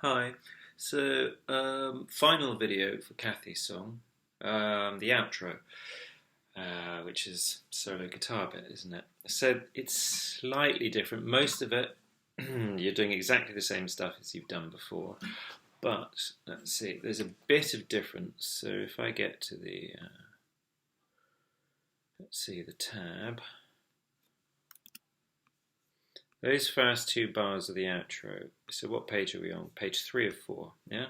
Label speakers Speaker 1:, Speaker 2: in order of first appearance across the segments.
Speaker 1: Hi. Final video for Kathy's song, the outro, which is solo guitar bit, isn't it? So it's slightly different. Most of it, you're doing exactly the same stuff as you've done before, but let's see, there's a bit of difference. So if I get to the, let's see, the tab, those first two bars of the outro. So what page are we on? Page 3 of 4, yeah?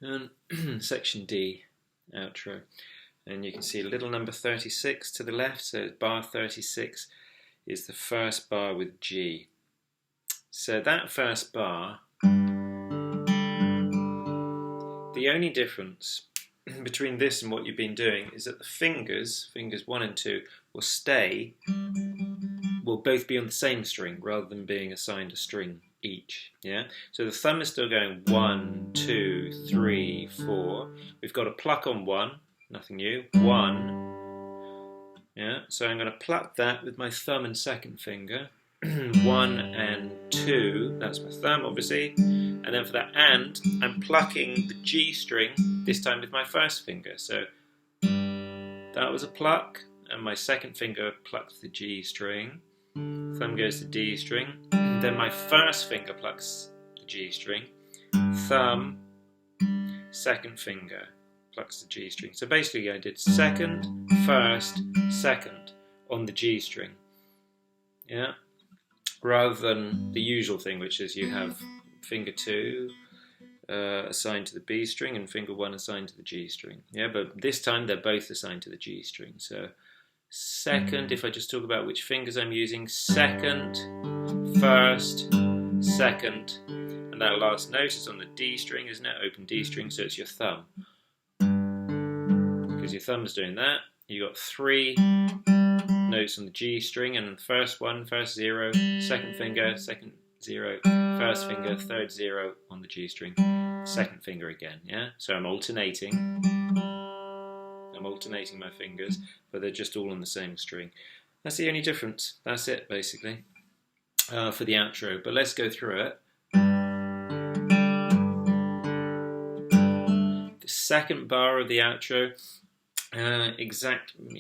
Speaker 1: And section D, outro. And you can see little number 36 to the left, so bar 36 is the first bar with G. So that first bar, the only difference between this and what you've been doing is that the fingers 1 and 2, will both be on the same string rather than being assigned a string each. Yeah. So the thumb is still going 1, 2, 3, 4. We've got a pluck on 1, nothing new. 1. Yeah. So I'm going to pluck that with my thumb and second finger. 1 and 2. That's my thumb, obviously. And then for that and, I'm plucking the G string this time with my first finger. So that was a pluck, and my second finger plucks the G string. Thumb goes to D string, then my first finger plucks the G string, thumb, second finger plucks the G string. So basically I did second, first, second on the G string, yeah, rather than the usual thing, which is you have finger 2 assigned to the B string and finger 1 assigned to the G string, yeah, but this time they're both assigned to the G string. So second, if I just talk about which fingers I'm using, second, first, second, and that last note is on the D string, isn't it? Open D string, so it's your thumb. Because your thumb's doing that, you got 3 notes on the G string, and the first one, first 0, second finger, second 0, first finger, third 0 on the G string, second finger again, yeah? So I'm alternating my fingers, but they're just all on the same string. That's the only difference. That's it, basically, for the outro. But let's go through it. The second bar of the outro, exactly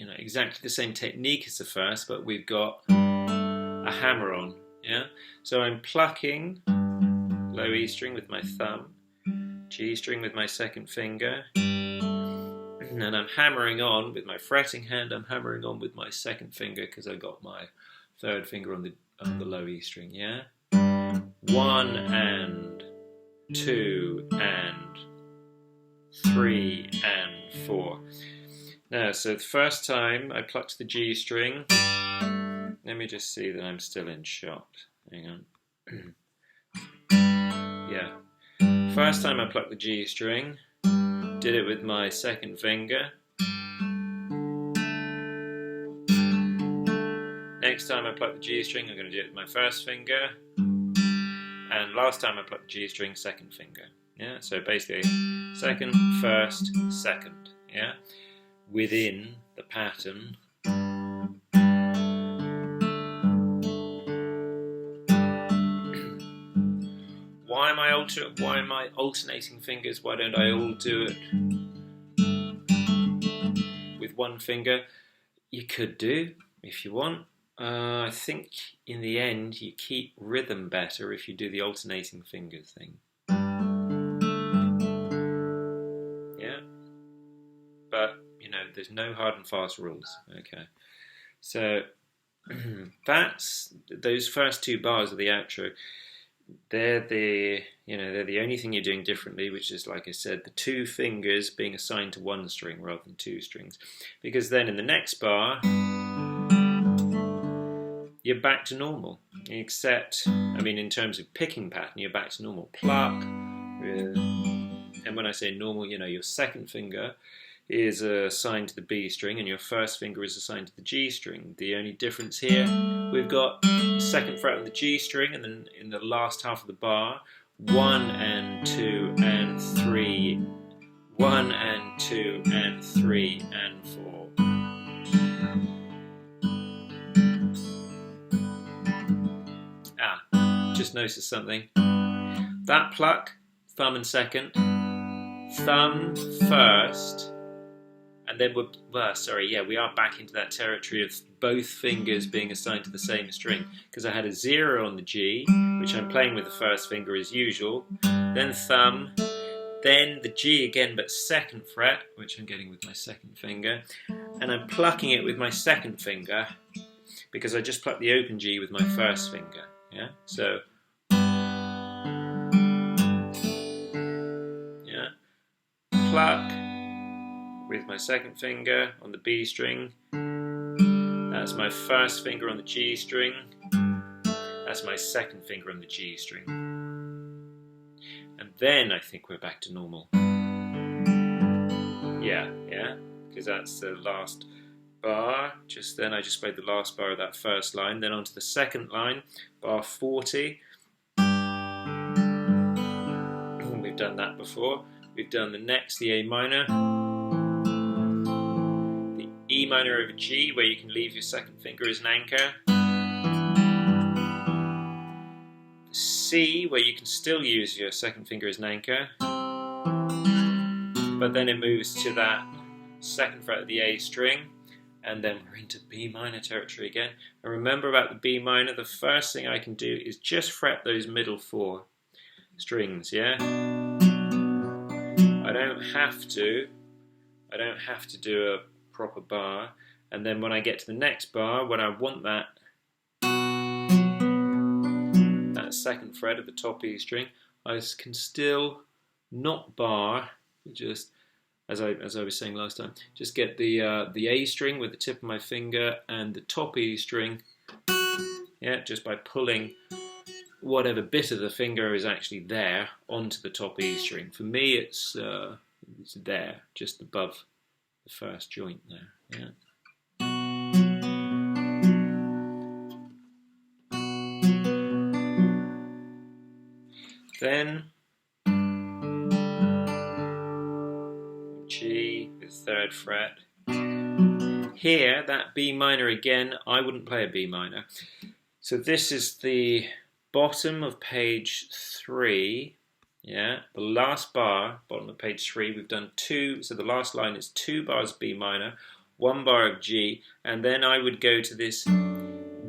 Speaker 1: the same technique as the first, but we've got a hammer on. Yeah. So I'm plucking low E string with my thumb, G string with my second finger. And I'm hammering on with my fretting hand. I'm hammering on with my second finger because I got my third finger on the low E string. Yeah, 1 and 2 and 3 and 4. Now, so the first time I plucked the G string. Let me just see that I'm still in shot. Hang on. Yeah. First time I plucked the G string. Did it with my second finger. Next time I pluck the G string, I'm going to do it with my first finger. And last time I plucked the G string, second finger. Yeah, so basically second, first, second. Yeah, within the pattern. Why am I alternating fingers? Why don't I all do it with one finger? You could do, if you want. I think in the end you keep rhythm better if you do the alternating fingers thing. Yeah? But, there's no hard and fast rules. Okay. So, that's those first 2 bars of the outro. They're the only thing you're doing differently, which is, like I said, the 2 fingers being assigned to 1 string rather than 2 strings. Because then in the next bar, you're back to normal. Except, in terms of picking pattern, you're back to normal. Pluck. And when I say normal, your second finger is assigned to the B string and your first finger is assigned to the G string. The only difference here, we've got the second fret on the G string, and then in the last half of the bar, 1 and 2 and 3, 1 and 2 and 3 and 4. Just noticed something. That pluck thumb and second, thumb first, and then we are back into that territory of both fingers being assigned to the same string, because I had a 0 on the G, which I'm playing with the first finger as usual, then thumb, then the G again but second fret, which I'm getting with my second finger, and I'm plucking it with my second finger because I just plucked the open G with my first finger. Yeah, so yeah, pluck with my second finger on the B string. That's my first finger on the G string. That's my second finger on the G string. And then I think we're back to normal. Yeah, because that's the last bar. Just then I just played the last bar of that first line. Then on to the second line, bar 40. We've done that before. We've done the next, the A minor. The E minor over G, where you can leave your second finger as an anchor. C, where you can still use your second finger as an anchor, but then it moves to that second fret of the A string, and then we're into B minor territory again. And remember about the B minor, the first thing I can do is just fret those middle 4 strings, yeah? I don't have to do a proper bar, and then when I get to the next bar, when I want that second fret of the top E string, I can still not bar, just as I was saying last time, just get the A string with the tip of my finger and the top E string, yeah, just by pulling whatever bit of the finger is actually there onto the top E string. For me, it's there, just above the first joint there, yeah. Then G, the third fret. Here, that B minor again, I wouldn't play a B minor. So this is the bottom of page 3. Yeah, the last bar, bottom of page 3, we've done 2, so the last line is 2 bars B minor, 1 bar of G, and then I would go to this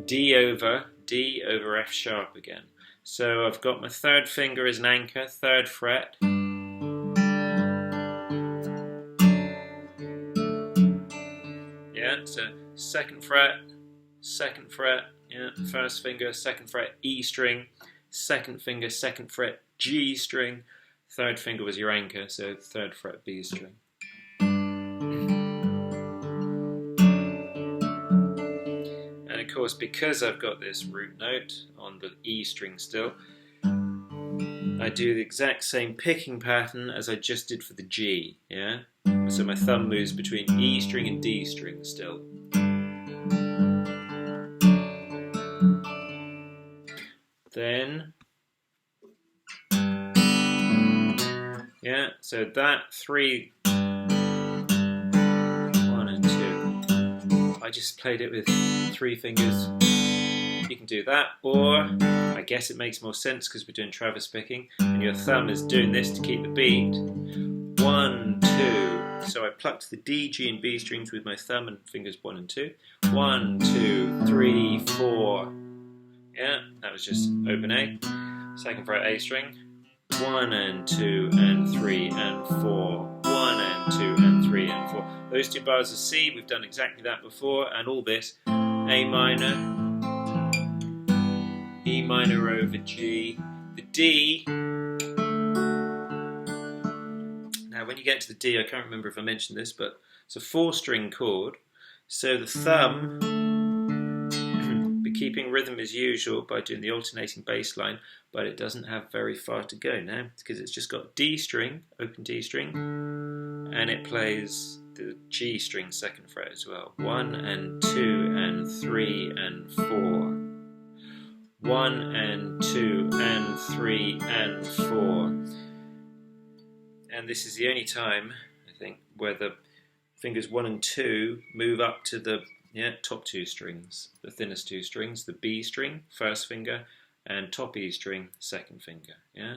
Speaker 1: D over F sharp again. So I've got my third finger as an anchor, third fret. Yeah, so second fret, yeah, first finger, second fret, E string, second finger, second fret, G string, third finger was your anchor, so third fret, B string. And of course, because I've got this root note on the E string still, I do the exact same picking pattern as I just did for the G, yeah? So my thumb moves between E string and D string still. Then, yeah, so that 3, 1 and 2. I just played it with 3 fingers. You can do that, or I guess it makes more sense because we're doing Travis picking, and your thumb is doing this to keep the beat. 1, 2. So I plucked the D, G, and B strings with my thumb and fingers 1 and 2. 1, 2, 3, 4. Yeah, that was just open A. Second fret A string. 1 and 2 and 3 and 4. 1 and 2 and 3 and 4. Those 2 bars of C, we've done exactly that before, and all this. A minor, E minor over G. The D. Now when you get to the D, I can't remember if I mentioned this, but it's a 4-string chord. So the thumb, keeping rhythm as usual by doing the alternating bass line, but it doesn't have very far to go now because it's just got D string, open D string, and it plays the G string second fret as well. 1 and 2 and 3 and 4. 1 and 2 and 3 and 4. And this is the only time, I think, where the fingers 1 and 2 move up to the top 2 strings, the thinnest 2 strings, the B string, first finger, and top E string, second finger, yeah?